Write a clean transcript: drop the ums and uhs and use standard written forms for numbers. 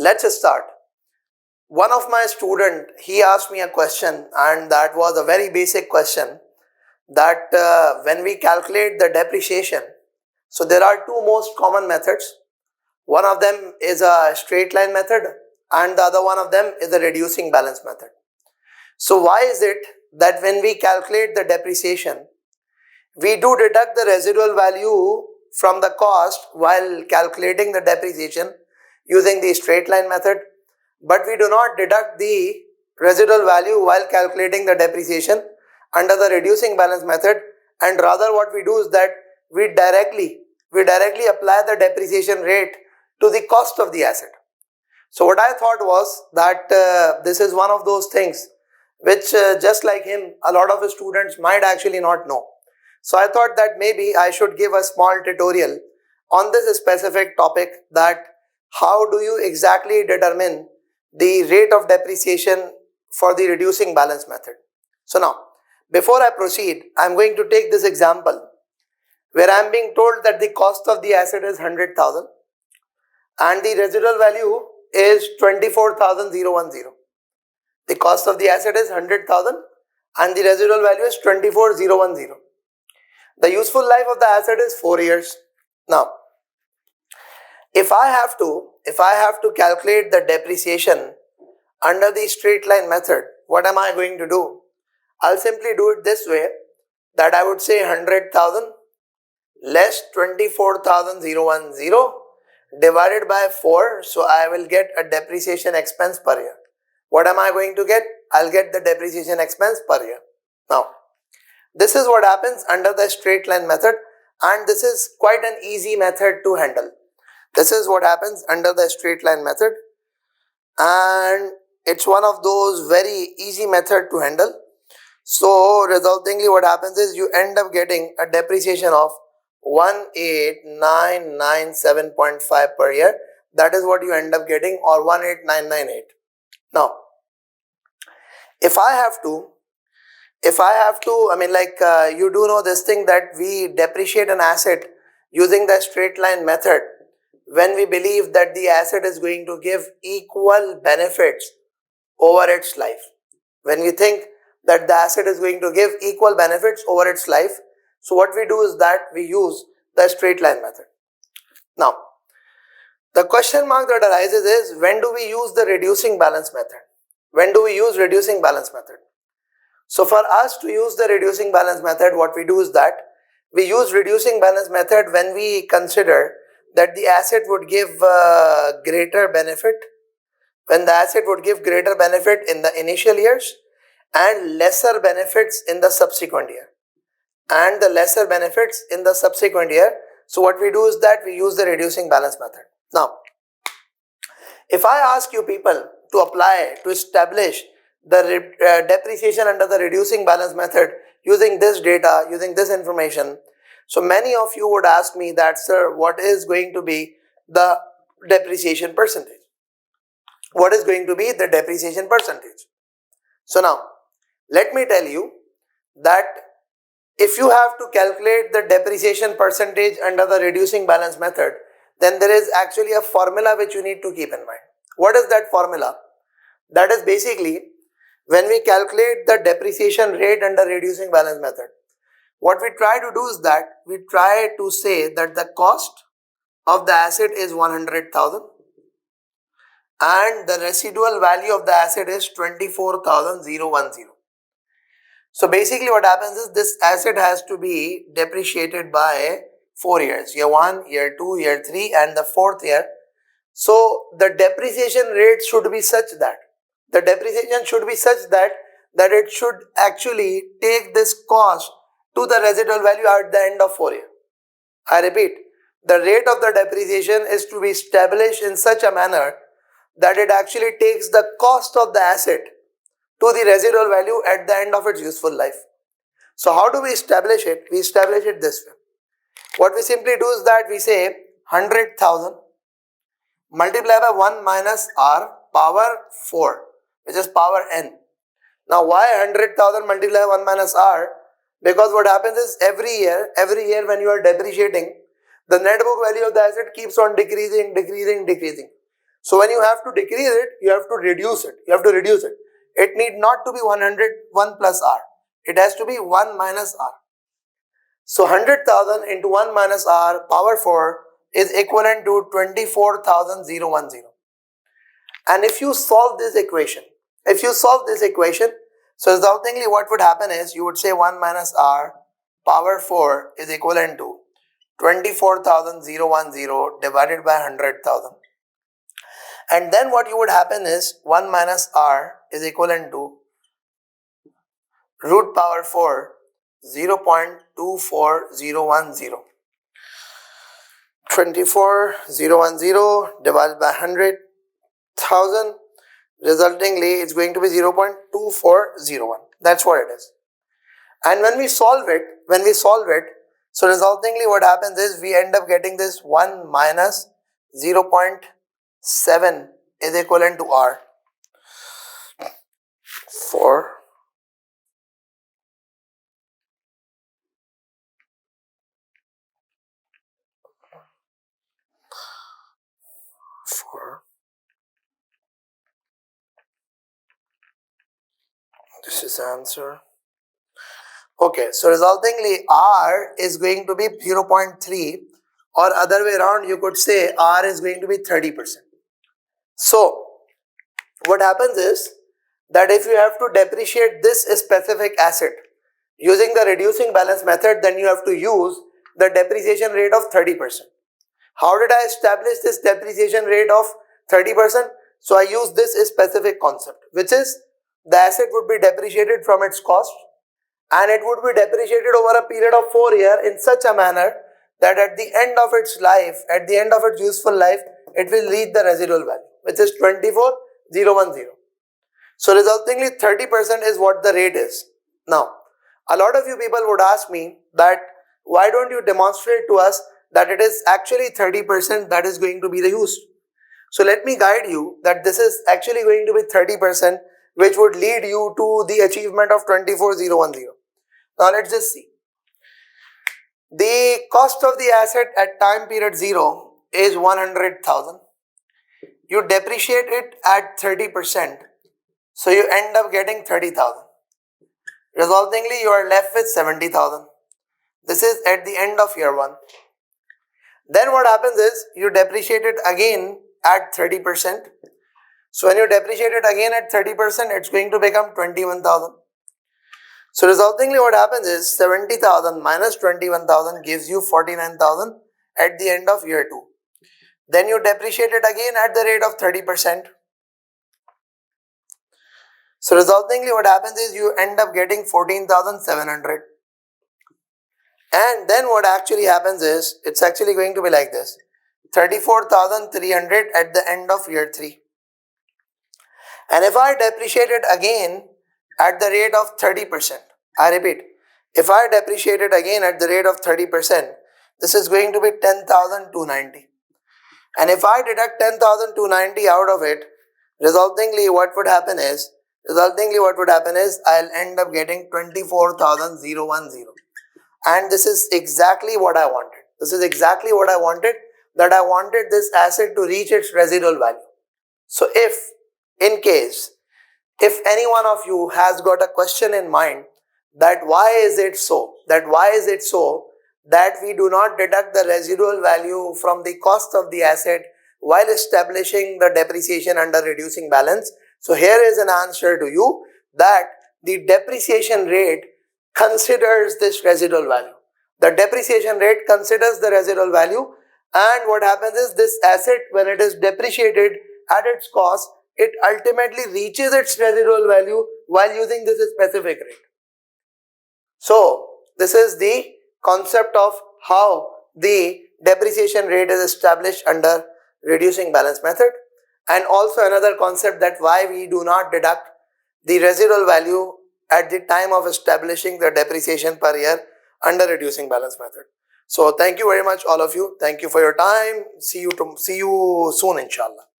let's start. One of my student, he asked me a question, and that was a very basic question, that when we calculate the depreciation, so there are two most common methods. One of them is a straight line method and the other one of them is a reducing balance method. So why is it that when we calculate the depreciation, we do deduct the residual value from the cost while calculating the depreciation using the straight line method, but we do not deduct the residual value while calculating the depreciation under the reducing balance method, and rather what we do is that we directly apply the depreciation rate to the cost of the asset. So what I thought was that this is one of those things which just like him, a lot of students might actually not know. So I thought that maybe I should give a small tutorial on this specific topic, that how do you exactly determine the rate of depreciation for the reducing balance method. So now, before I proceed, I am going to take this example where I am being told that the cost of the asset is 100,000 and the residual value is 24,010. The cost of the asset is 100,000 and the residual value is 24,010. The useful life of the asset is 4 years. Now, if I have to calculate the depreciation under the straight line method, what am I going to do? I'll simply do it this way, that I would say 100,000 less 24,010 divided by 4. So I will get a depreciation expense per year. What am I going to get? I'll get the depreciation expense per year. Now, this is what happens under the straight line method, and this is quite an easy method to handle. This is what happens under the straight line method, and it's one of those very easy method to handle. So resultingly what happens is you end up getting a depreciation of 18997.5 per year. That is what you end up getting, or 18998. Now, if I have to, I mean, you do know this thing, that we depreciate an asset using the straight line method when we believe that the asset is going to give equal benefits over its life. When we think that the asset is going to give equal benefits over its life, so what we do is that we use the straight line method. Now, the question mark that arises is, when do we use the reducing balance method? When do we use reducing balance method? So for us to use the reducing balance method, what we do is that we use reducing balance method when we consider that the asset would give greater benefit, when the asset would give greater benefit in the initial years and lesser benefits in the subsequent year, and the lesser benefits in the subsequent year. So what we do is that we use the reducing balance method. Now, if I ask you people to establish the depreciation under the reducing balance method using this data, using this information, so many of you would ask me that, sir, what is going to be the depreciation percentage? What is going to be the depreciation percentage? So now, let me tell you that if you have to calculate the depreciation percentage under the reducing balance method, then there is actually a formula which you need to keep in mind. What is that formula? That is basically, when we calculate the depreciation rate under reducing balance method, what we try to do is that we try to say that the cost of the asset is 100,000 and the residual value of the asset is 24,010. So basically what happens is, this asset has to be depreciated by 4 years, year 1, year 2, year 3 and the 4th year. So the depreciation rate should be such that, that it should actually take this cost to the residual value at the end of 4 years. I repeat, the rate of the depreciation is to be established in such a manner that it actually takes the cost of the asset to the residual value at the end of its useful life. So how do we establish it? We establish it this way. What we simply do is that we say 100,000 multiplied by 1 minus r power 4, which is power n. Now why 100,000 multiplied by 1 minus r? Because what happens is, every year when you are depreciating, the net book value of the asset keeps on decreasing. So when you have to decrease it, you have to reduce it. It need not to be 101 plus R. It has to be 1 minus R. So 100,000 into 1 minus R power 4 is equivalent to 24,010. And if you solve this equation, so resultingly what would happen is you would say 1 minus R power 4 is equivalent to 24,010 divided by 100,000. And then what you would happen is 1 minus R is equivalent to root power 4 0.24010. 24,010 divided by 100,000, resultingly it's going to be 0.2401. That's what it is. And when we solve it, so resultingly what happens is we end up getting this 1 minus 0.7 is equivalent to R. 4 this is the answer. Okay, so resultingly R is going to be 0.3, or other way around you could say R is going to be 30%. So what happens is that if you have to depreciate this specific asset using the reducing balance method, then you have to use the depreciation rate of 30%. How did I establish this depreciation rate of 30%? So I use this specific concept, which is the asset would be depreciated from its cost, and it would be depreciated over a period of 4 years in such a manner that at the end of its life, at the end of its useful life, it will reach the residual value, which is 24,010. So resultingly 30% is what the rate is. Now, a lot of you people would ask me that why don't you demonstrate to us that it is actually 30% that is going to be the use. So let me guide you that this is actually going to be 30%, which would lead you to the achievement of 24,010. Now let's just see. The cost of the asset at time period 0 is 100,000. You depreciate it at 30%. So you end up getting 30,000. Resultingly, you are left with 70,000. This is at the end of year 1. Then what happens is you depreciate it again at 30%. So when you depreciate it again at 30%, it's going to become 21,000. So resultingly what happens is 70,000 minus 21,000 gives you 49,000 at the end of year 2. Then you depreciate it again at the rate of 30%. So resultingly what happens is you end up getting 14,700. And then what actually happens is it's actually going to be like this: 34,300 at the end of year 3. And if I depreciate it again at the rate of 30%, I repeat, if I depreciate it again at the rate of 30%, this is going to be 10,290. And if I deduct 10,290 out of it, resultingly what would happen is I'll end up getting 24,010. And this is exactly what I wanted. That I wanted this asset to reach its residual value. So if any one of you has got a question in mind that why is it so that we do not deduct the residual value from the cost of the asset while establishing the depreciation under reducing balance, so here is an answer to you that the depreciation rate considers this residual value. The depreciation rate considers the residual value, and what happens is this asset, when it is depreciated at its cost, it ultimately reaches its residual value while using this specific rate. So this is the concept of how the depreciation rate is established under reducing balance method, and also another concept that why we do not deduct the residual value at the time of establishing the depreciation per year under reducing balance method. So thank you very much all of you. Thank you for your time. See you soon inshallah.